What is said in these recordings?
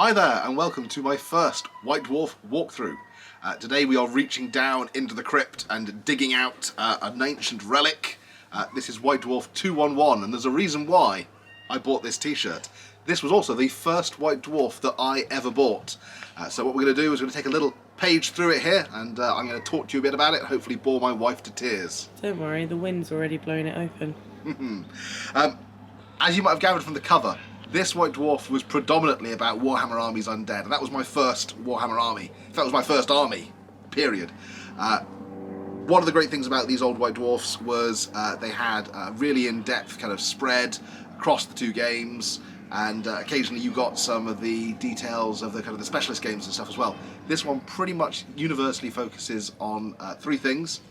Hi there and welcome to my first White Dwarf walkthrough. Today we are reaching down into the crypt and digging out an ancient relic. This is White Dwarf 211 and there's a reason why I bought this t-shirt. This was also the first White Dwarf that I ever bought. So what we're going to do is we're going to take a little page through it here and I'm going to talk to you a bit about it and hopefully bore my wife to tears. Don't worry, the wind's already blown it open. As you might have gathered from the cover, this White Dwarf was predominantly about Warhammer Armies Undead, and that was my first Warhammer army. That was my first army, period. One of the great things about these old White Dwarfs was they had a really in-depth kind of spread across the two games, and occasionally you got some of the details of the kind of the specialist games and stuff as well. This one pretty much universally focuses on three things: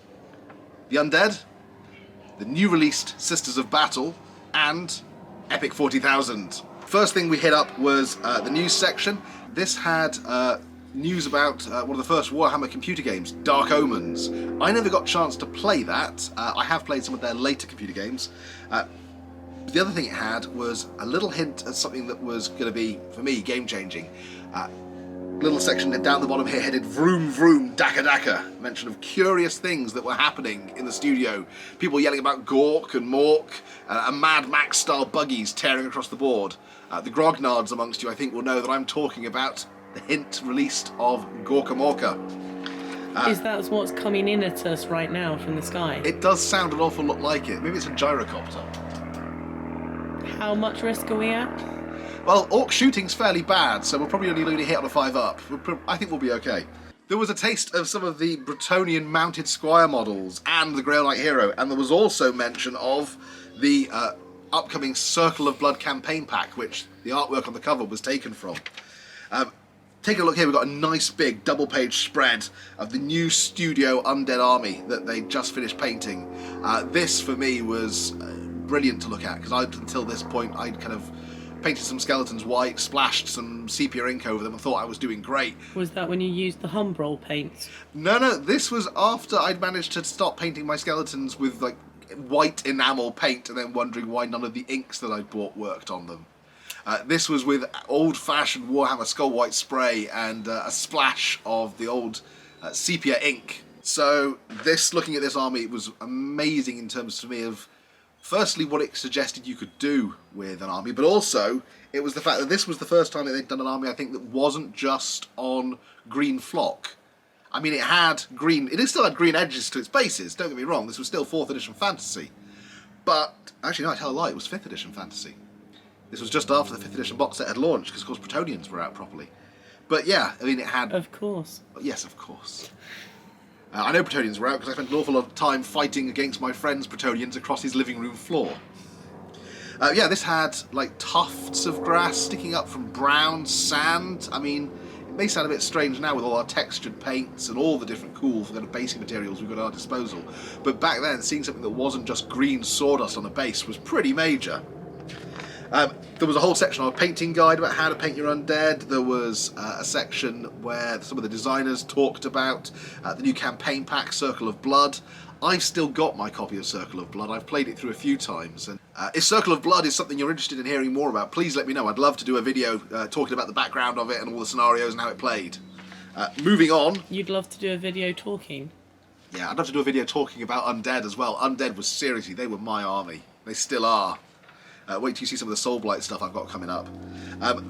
the Undead, the new released Sisters of Battle, and Epic 40,000. First thing we hit up was the news section. This had news about one of the first Warhammer computer games, Dark Omens. I never got a chance to play that. I have played some of their later computer games. The other thing it had was a little hint at something that was going to be, for me, game-changing. Little section down the bottom here headed Vroom Vroom Daka Daka. Mention of curious things that were happening in the studio. People yelling about Gork and Mork, and Mad Max style buggies tearing across the board. The grognards amongst you I think will know that I'm talking about the hint released of Gorka Morka. Is that what's coming in at us right now from the sky? It does sound an awful lot like it. Maybe it's a gyrocopter. How much risk are we at? Well, orc shooting's fairly bad, so we'll probably only hit on a 5 up. I think we'll be okay. There was a taste of some of the Bretonnian mounted squire models and the Grail Knight hero, and there was also mention of the upcoming Circle of Blood campaign pack, which the artwork on the cover was taken from. Take a look here, we've got a nice big double-page spread of the new studio Undead army that they just finished painting. This, for me, was brilliant to look at, because until this point I'd kind of painted some skeletons white, splashed some sepia ink over them and thought I was doing great. Was that when you used the Humbrol paints? No, this was after I'd managed to stop painting my skeletons with like white enamel paint and then wondering why none of the inks that I'd bought worked on them. This was with old-fashioned Warhammer Skull White spray and a splash of the old sepia ink. So looking at this army, it was amazing in terms to me of firstly what it suggested you could do with an army, but also it was the fact that this was the first time that they'd done an army, I think, that wasn't just on green flock. I mean, it still had green edges to its bases, don't get me wrong, this was still 4th edition fantasy. But, actually no, I tell a lie, it was 5th edition fantasy. This was just after the 5th edition box set had launched, because of course Bretonnians were out properly. But yeah, I mean it had... Of course. Yes, of course. I know Bretonnians were out because I spent an awful lot of time fighting against my friend's Bretonnians across his living room floor. Yeah, this had like tufts of grass sticking up from brown sand. I mean, it may sound a bit strange now with all our textured paints and all the different cool kind of basic materials we've got at our disposal. But back then, seeing something that wasn't just green sawdust on a base was pretty major. There was a whole section on a painting guide about how to paint your undead. There was a section where some of the designers talked about the new campaign pack, Circle of Blood. I've still got my copy of Circle of Blood. I've played it through a few times. And if Circle of Blood is something you're interested in hearing more about, please let me know. I'd love to do a video talking about the background of it and all the scenarios and how it played. Moving on. You'd love to do a video talking? Yeah, I'd love to do a video talking about Undead as well. Undead was seriously, they were my army. They still are. Wait till you see some of the Soulblight stuff I've got coming up.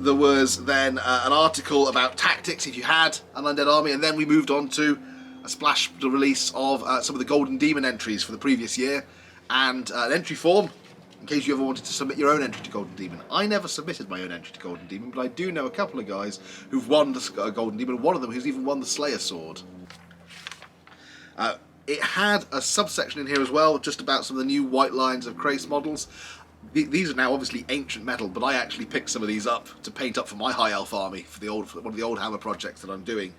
There was then an article about tactics if you had an Undead army, and then we moved on to a splash release of some of the Golden Demon entries for the previous year, and an entry form, in case you ever wanted to submit your own entry to Golden Demon. I never submitted my own entry to Golden Demon, but I do know a couple of guys who've won the Golden Demon, and one of them who's even won the Slayer Sword. It had a subsection in here as well, just about some of the new white lines of Krace models. These are now obviously ancient metal, but I actually picked some of these up to paint up for my High Elf army for one of the old Hammer projects that I'm doing.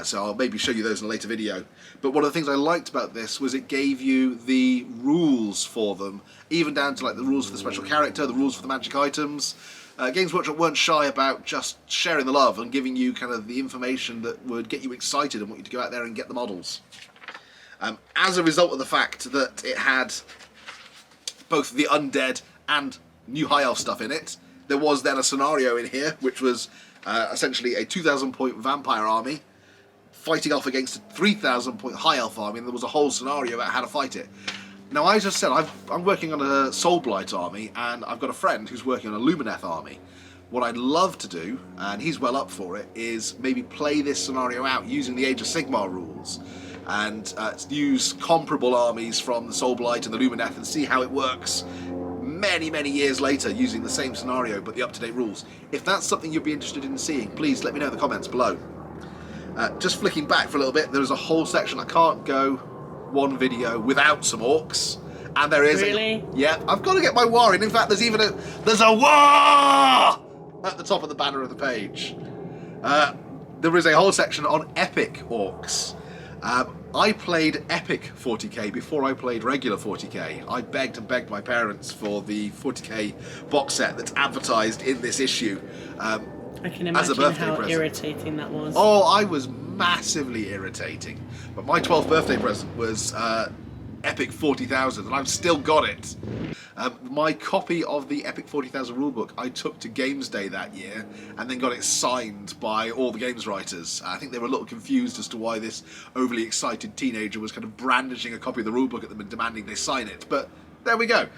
So I'll maybe show you those in a later video. But one of the things I liked about this was it gave you the rules for them, even down to like the rules for the special character, the rules for the magic items. Games Workshop weren't shy about just sharing the love and giving you kind of the information that would get you excited and want you to go out there and get the models. As a result of the fact that it had both the Undead and new High Elf stuff in it, there was then a scenario in here which was essentially a 2,000 point vampire army fighting off against a 3,000 point high elf army, and there was a whole scenario about how to fight it. Now, I just said I'm working on a Soulblight army, and I've got a friend who's working on a Lumineth army. What I'd love to do, and he's well up for it, is maybe play this scenario out using the Age of Sigmar rules, and use comparable armies from the Soulblight and the Lumineth and see how it works many, many years later using the same scenario but the up-to-date rules. If that's something you'd be interested in seeing, please let me know in the comments below. Just flicking back for a little bit, there's a whole section. I can't go one video without some orcs. And there is Really? Yeah, I've got to get my war in. In fact, there's even there's a war at the top of the banner of the page. There is a whole section on epic orcs. I played epic 40k before I played regular 40k. I begged and begged my parents for the 40k box set that's advertised in this issue. I can as a imagine birthday how present. irritating that was. Oh, I was massively irritating. But my 12th birthday present was Epic 40,000, and I've still got it. My copy of the Epic 40,000 rulebook I took to Games Day that year, and then got it signed by all the games writers. I think they were a little confused as to why this overly excited teenager was kind of brandishing a copy of the rulebook at them and demanding they sign it. But there we go.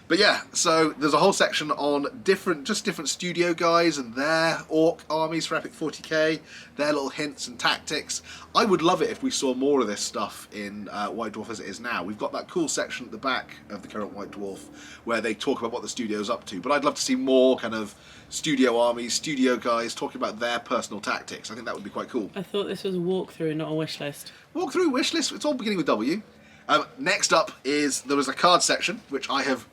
But yeah, so there's a whole section on different studio guys and their orc armies for Epic 40k, their little hints and tactics. I would love it if we saw more of this stuff in White Dwarf as it is now. We've got that cool section at the back of the current White Dwarf where they talk about what the studio's up to. But I'd love to see more kind of studio armies, studio guys talking about their personal tactics. I think that would be quite cool. I thought this was a walkthrough, not a wish list. Walkthrough, wish list, it's all beginning with W. Next up is, there was a card section, which I have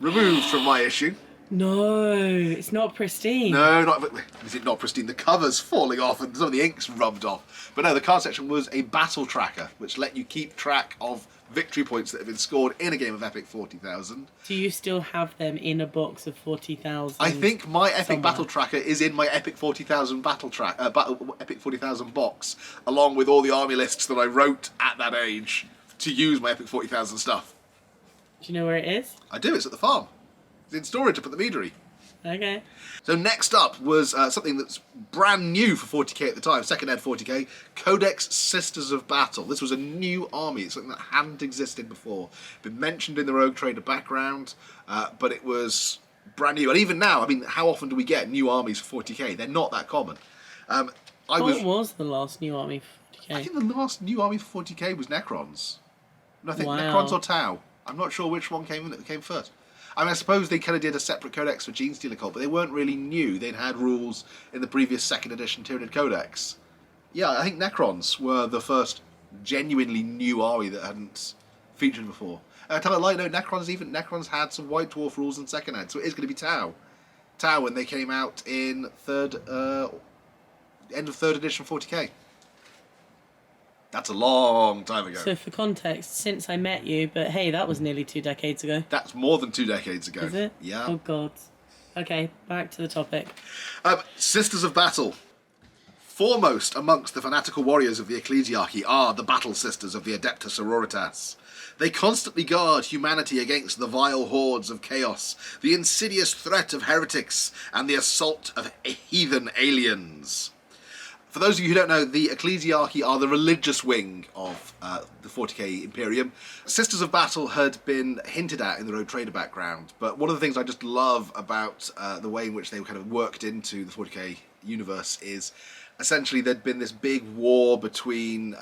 removed from my issue. No, it's not pristine. No, not is it not pristine? The cover's falling off and some of the ink's rubbed off. But no, the card section was a battle tracker, which let you keep track of victory points that have been scored in a game of Epic 40,000. Do you still have them in a box of 40,000? I think my Epic somewhere? battle tracker is in my Epic 40,000 Epic 40,000 box, along with all the army lists that I wrote at that age to use my Epic 40,000 stuff. Do you know where it is? I do, it's at the farm. It's in storage up at the meadery. Okay. So next up was something that's brand new for 40k at the time, second ed 40k, Codex Sisters of Battle. This was a new army, it's something that hadn't existed before. Been mentioned in the Rogue Trader background, but it was brand new. And even now, I mean, how often do we get new armies for 40k? They're not that common. What was the last new army for 40k? I think the last new army for 40k was Necrons. And I think Wow. Necrons or Tau. I'm not sure which one came first. I mean, I suppose they kind of did a separate codex for Genestealer Cult, but they weren't really new. They'd had rules in the previous second edition Tyranid Codex. Yeah, I think Necrons were the first genuinely new army that hadn't featured before. Tell a lie, no, Necrons had some White Dwarf rules in second ed, so it is going to be Tau. Tau when they came out in end of third edition 40k. That's a long time ago. So for context, since I met you, but hey, that was nearly 2 decades ago. That's more than 2 decades ago. Is it? Yeah. Oh god. Okay, back to the topic. Sisters of Battle. Foremost amongst the fanatical warriors of the Ecclesiarchy are the Battle Sisters of the Adepta Sororitas. They constantly guard humanity against the vile hordes of chaos, the insidious threat of heretics, and the assault of heathen aliens. For those of you who don't know, the Ecclesiarchy are the religious wing of the 40k Imperium. Sisters of Battle had been hinted at in the Rogue Trader background, but one of the things I just love about the way in which they were kind of worked into the 40k universe is essentially there'd been this big war between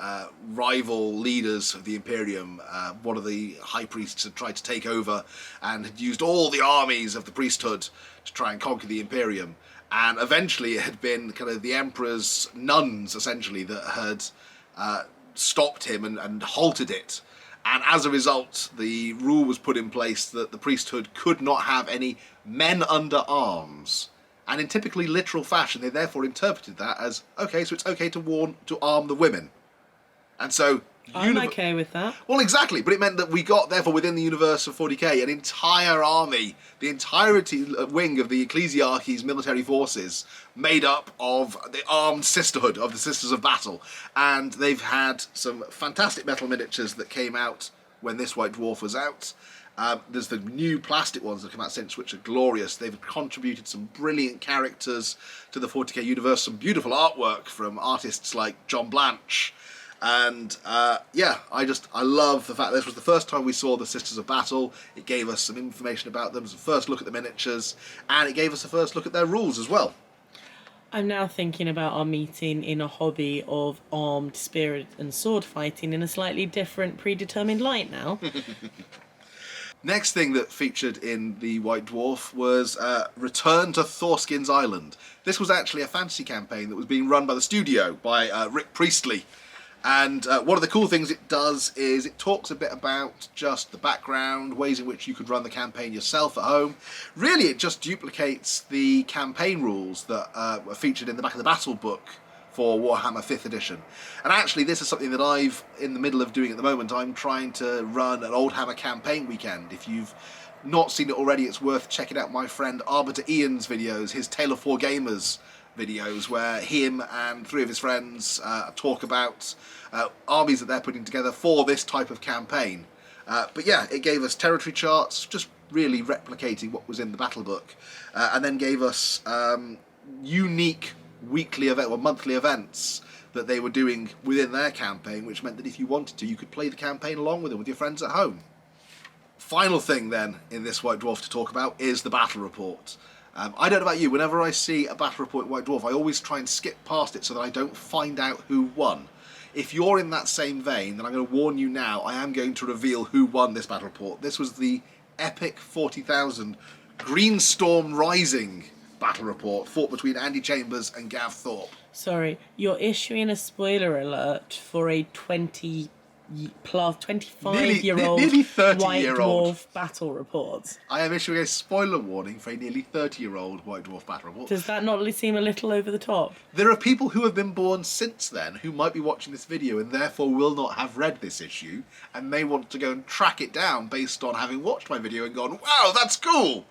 rival leaders of the Imperium. One of the high priests had tried to take over and had used all the armies of the priesthood to try and conquer the Imperium. And eventually it had been kind of the Emperor's nuns, essentially, that had stopped him and halted it. And as a result, the rule was put in place that the priesthood could not have any men under arms. And in typically literal fashion, they therefore interpreted that as, okay, so it's okay to arm the women. And so... I'm okay with that. Well, exactly, but it meant that we got, therefore, within the universe of 40k, an entire army, the entirety wing of the Ecclesiarchy's military forces, made up of the armed sisterhood of the Sisters of Battle. And they've had some fantastic metal miniatures that came out when this White Dwarf was out. There's the new plastic ones that have come out since, which are glorious. They've contributed some brilliant characters to the 40k universe, some beautiful artwork from artists like John Blanche. And yeah, I love the fact that this was the first time we saw the Sisters of Battle. It gave us some information about them, some first look at the miniatures, and it gave us a first look at their rules as well. I'm now thinking about our meeting in a hobby of armed spear and sword fighting in a slightly different predetermined light now. Next thing that featured in the White Dwarf was Return to Thorskin's Island. This was actually a fantasy campaign that was being run by the studio, by Rick Priestley. And one of the cool things it does is it talks a bit about just the background, ways in which you could run the campaign yourself at home. Really, it just duplicates the campaign rules that were featured in the back of the battle book for Warhammer 5th edition. And actually, this is something that I've in the middle of doing at the moment. I'm trying to run an Oldhammer campaign weekend. If you've not seen it already, it's worth checking out my friend ArbitorIan's videos, his Tale of Four Gamers videos, where him and three of his friends talk about armies that they're putting together for this type of campaign. But yeah, it gave us territory charts, just really replicating what was in the battle book, and then gave us unique weekly event or monthly events that they were doing within their campaign, which meant that if you wanted to, you could play the campaign along with them with your friends at home. Final thing then in this White Dwarf to talk about is the battle report. I don't know about you, whenever I see a battle report in White Dwarf, I always try and skip past it so that I don't find out who won. If you're in that same vein, then I'm going to warn you now, I am going to reveal who won this battle report. This was the epic 40,000 Greenstorm Rising battle report, fought between Andy Chambers and Gav Thorpe. Sorry, you're issuing a spoiler alert for a 25-year-old nearly 30 White year old Dwarf battle report. I am issuing a spoiler warning for a nearly 30-year-old White Dwarf battle report. Does that not seem a little over the top? There are people who have been born since then who might be watching this video and therefore will not have read this issue, and they want to go and track it down based on having watched my video and gone, wow, that's cool!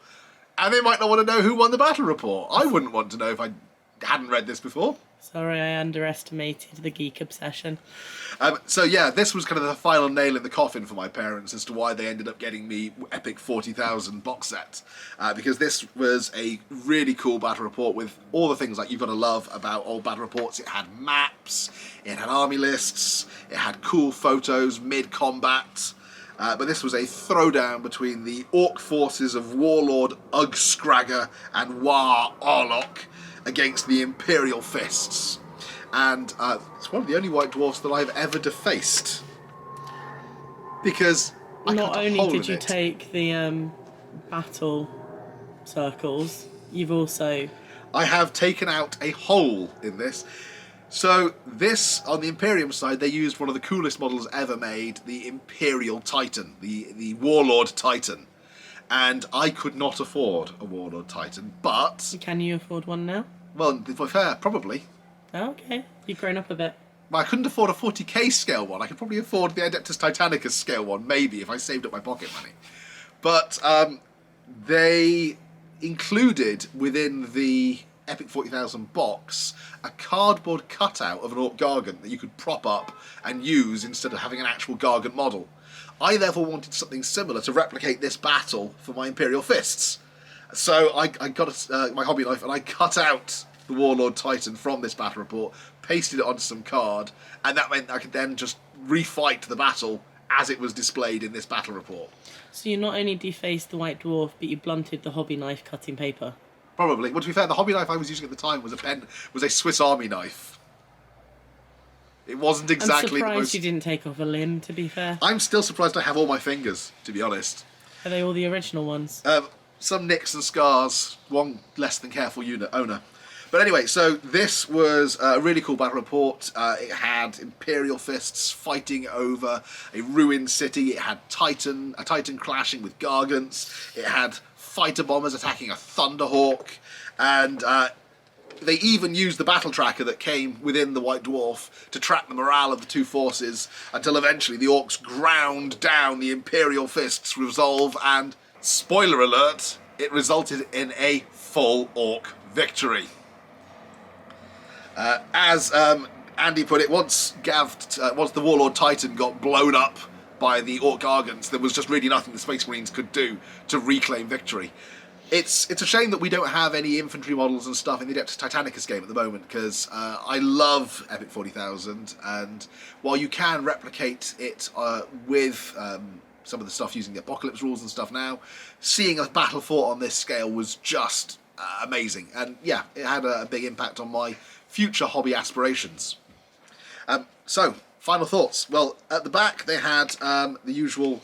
And they might not want to know who won the battle report. I wouldn't want to know if I hadn't read this before. Sorry, I underestimated the geek obsession. So yeah, this was kind of the final nail in the coffin for my parents as to why they ended up getting me Epic 40,000 box set. Because this was a really cool battle report with all the things like you've got to love about old battle reports. It had maps, it had army lists, it had cool photos mid-combat. But this was a throwdown between the Orc forces of Warlord Ugskragger and War Arlok against the Imperial Fists. And it's one of the only White Dwarfs that I've ever defaced. Because I Not cut a only hole did in you it. take the battle circles, you've also... I have taken out a hole in this. So this, on the Imperium side, they used one of the coolest models ever made, the Imperial Titan, the Warlord Titan. And I could not afford a Warlord Titan, but... Can you afford one now? Well, if we're fair, probably. Oh, okay, you've grown up a bit. Well, I couldn't afford a 40k scale one. I could probably afford the Adeptus Titanicus scale one, maybe, if I saved up my pocket money. But they included within the Epic 40,000 box a cardboard cutout of an Orc Gargant that you could prop up and use instead of having an actual Gargant model. I therefore wanted something similar to replicate this battle for my Imperial Fists. So I got my hobby knife and I cut out the Warlord Titan from this battle report, pasted it onto some card, and that meant I could then just refight the battle as it was displayed in this battle report. So you not only defaced the White Dwarf, but you blunted the hobby knife cutting paper. Probably. Well, to be fair, the hobby knife I was using at the time was a Swiss Army knife. It wasn't exactly I'm surprised the most... you didn't take off a limb, to be fair. I'm still surprised I have all my fingers, to be honest. Are they all the original ones? Some nicks and scars, one less than careful owner. But anyway, so this was a really cool battle report. It had Imperial Fists fighting over a ruined city. It had a Titan clashing with Gargants. It had fighter bombers attacking a Thunderhawk. And they even used the battle tracker that came within the White Dwarf to track the morale of the two forces until eventually the Orcs ground down the Imperial Fists' resolve and, spoiler alert, it resulted in a full Orc victory. As Andy put it, once the Warlord Titan got blown up by the Orc Gargants, there was just really nothing the Space Marines could do to reclaim victory. It's a shame that we don't have any infantry models and stuff in the Adeptus Titanicus game at the moment, because I love Epic 40,000, and while you can replicate it with some of the stuff using the Apocalypse rules and stuff now, seeing a battle fought on this scale was just amazing. And yeah, it had a big impact on my future hobby aspirations. So, final thoughts. Well, at the back they had the usual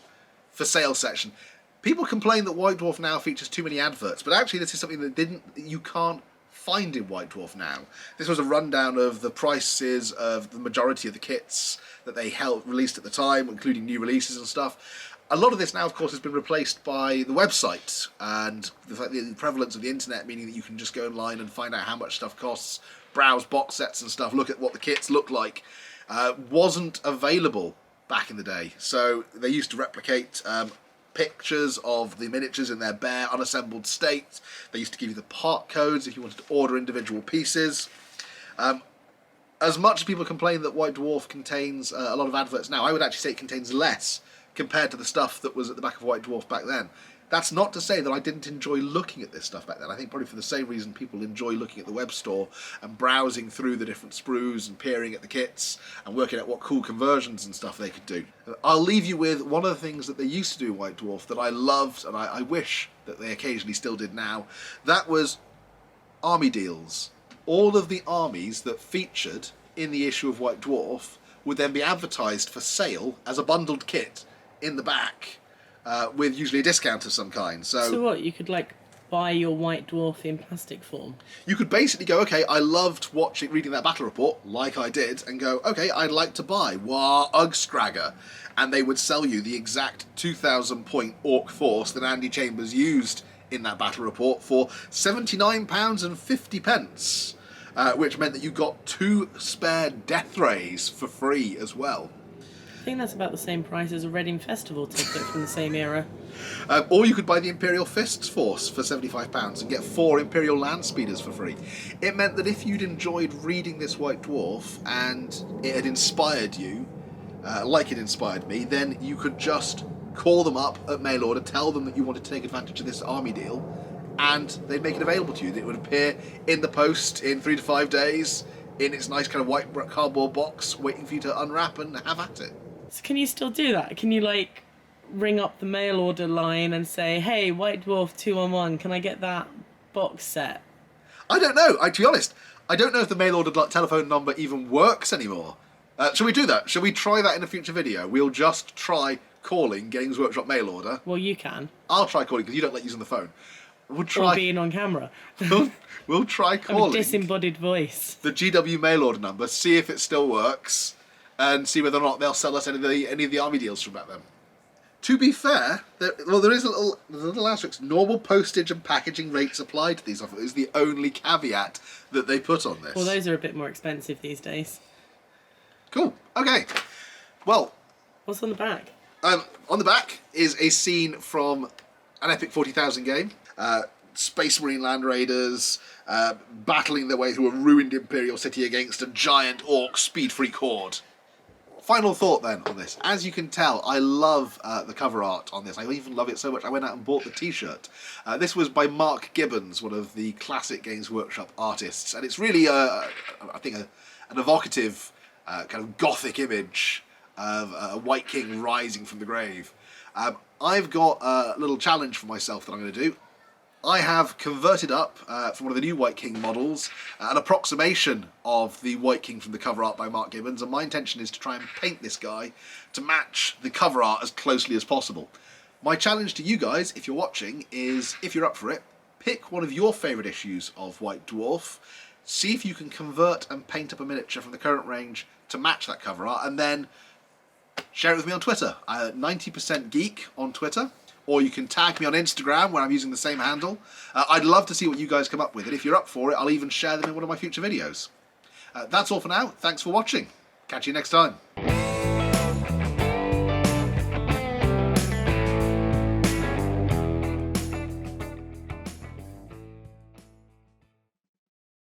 for sale section. People complain that White Dwarf now features too many adverts, but actually this is something that you can't find in White Dwarf now. This was a rundown of the prices of the majority of the kits that they released at the time, including new releases and stuff. A lot of this now, of course, has been replaced by the website and the prevalence of the internet, meaning that you can just go online and find out how much stuff costs, browse box sets and stuff, look at what the kits look like. Wasn't available back in the day, so they used to replicate pictures of the miniatures in their bare, unassembled state. They used to give you the part codes if you wanted to order individual pieces. As much as people complain that White Dwarf contains a lot of adverts now, I would actually say it contains less compared to the stuff that was at the back of White Dwarf back then. That's not to say that I didn't enjoy looking at this stuff back then. I think probably for the same reason people enjoy looking at the web store and browsing through the different sprues and peering at the kits and working out what cool conversions and stuff they could do. I'll leave you with one of the things that they used to do in White Dwarf that I loved, and I wish that they occasionally still did now. That was army deals. All of the armies that featured in the issue of White Dwarf would then be advertised for sale as a bundled kit in the back. With usually a discount of some kind. So what, you could like buy your White Dwarf in plastic form? You could basically go, okay, I loved reading that battle report, like I did, and go, okay, I'd like to buy War Uggscragger. And they would sell you the exact 2,000 point Orc force that Andy Chambers used in that battle report for £79.50, which meant that you got 2 spare Death Rays for free as well. I think that's about the same price as a Reading Festival ticket from the same era. Or you could buy the Imperial Fists Force for £75 and get 4 Imperial Land Speeders for free. It meant that if you'd enjoyed reading this White Dwarf and it had inspired you, like it inspired me, then you could just call them up at mail order, tell them that you wanted to take advantage of this army deal, and they'd make it available to you. It would appear in the post in 3 to 5 days, in its nice kind of white cardboard box, waiting for you to unwrap and have at it. So can you still do that? Can you like ring up the mail order line and say, hey, White Dwarf 211, can I get that box set? I don't know. To be honest, I don't know if the mail order telephone number even works anymore. Shall we do that? Shall we try that in a future video? We'll just try calling Games Workshop mail order. Well, you can. I'll try calling because you don't like using the phone. Or being on camera. We'll try calling. A disembodied voice. The GW mail order number, see if it still works, and see whether or not they'll sell us any of the army deals from back then. To be fair, there is a little asterisk. Normal postage and packaging rates apply to these offers. Is the only caveat that they put on this. Well, those are a bit more expensive these days. Cool. Okay. Well, what's on the back? On the back is a scene from an Epic 40,000 game. Space Marine Land Raiders battling their way through a ruined Imperial city against a giant Orc speed freak horde. Final thought then on this. As you can tell, I love the cover art on this. I even love it so much I went out and bought the t-shirt. This was by Mark Gibbons, one of the classic Games Workshop artists, and it's really, I think, an evocative kind of gothic image of a White King rising from the grave. I've got a little challenge for myself that I'm going to do. I have converted up, from one of the new White King models, an approximation of the White King from the cover art by Mark Gibbons, and my intention is to try and paint this guy to match the cover art as closely as possible. My challenge to you guys, if you're watching, is, if you're up for it, pick one of your favourite issues of White Dwarf, see if you can convert and paint up a miniature from the current range to match that cover art, and then share it with me on Twitter. 90% Geek on Twitter. Or you can tag me on Instagram where I'm using the same handle. I'd love to see what you guys come up with, and if you're up for it, I'll even share them in one of my future videos. That's all for now. Thanks for watching. Catch you next time.